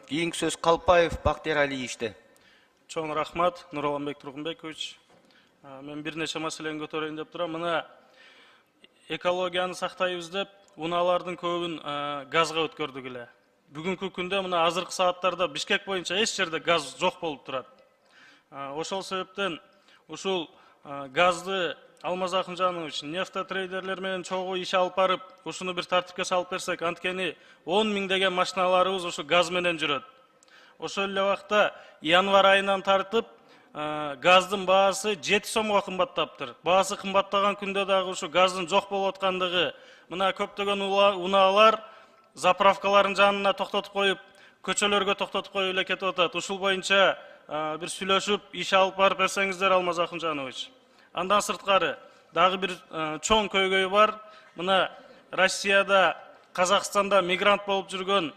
Кийинки сөз Калпаев Бактияр Алиевичте. Чоң рахмат, Нураланбек Тургунбекович. Мен бир нече маселени көтөрөйүн деп турам. Мына экологияны сактайбыз деп, унаалардын көбүн газга өткөрдүк эле. Бүгүнкү күндө мына азыркы сааттарда Бишкек боюнча эч жерде газ жок болуп турат. Ошол себептен ушул газды Алмаз Акынжанович нефтотрейдерлер менен чогуу иш алып барып, ушуну бир тартипке салып берсек, анткени 10 000 деген машиналарыбыз ушу газ менен жүрөт. Ошол эле убакта январь айынан тартып газдын баасы 7 сомго кымбаттаптыр. Баасы кымбаттаган күндө дагы ушу газдын жок болуп аткандыгы, мына көптөгөн унаалар заправкалардын жанына токтотуп коюп, көчөлөргө токтотуп коюп эле кетип атат. Ушул боюнча бир сүйлөшүп, иш алып барып берсеңиздер, Алмаз Акынжанович. Андан сырткары дагы бир чоң көйгөй бар. Мына Россияда, Казакстанда мигрант болуп жүргөн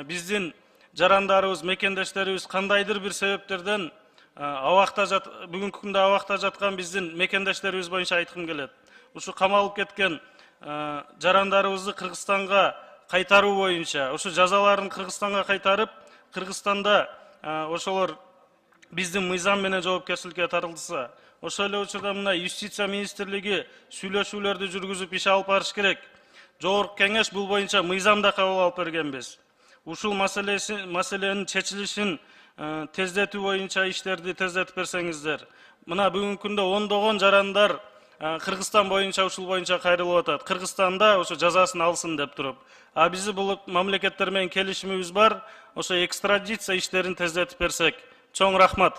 биздин жарандарыбыз, мекендештерибиз кандайдыр бир себептерден бүгүнкү күндө абакта жаткан биздин мекендештерибиз боюнча айткым келет. Ушу камалып кеткен жарандарыбызды Кыргызстанга кайтаруу боюнча, ушу жазаларын Кыргызстанга кайтарып, Кыргызстанда ошолор биздин мыйзам менен жоопкерчиликке тартылса, ошол эле учурда мына юстиция министрлиги сүйлөшүүлөрдү жүргүзүп иш алып барыш керек. Жогорку кеңеш бул боюнча мыйзам да кабыл алып бергенбиз. Ушул маселенин чечилишин тездетүү боюнча иштерди тездетип берсеңиздер. Мына бүгүнкү күндө ондогон жарандар Кыргызстан боюнча ушул боюнча кайрылып атат. Кыргызстанда ошо жазасын алсын деп туруп. Биздин бул мамлекеттер менен келишимибиз бар. Ошо экстрадиция иштерин тездетип берсек. Чоң рахмат.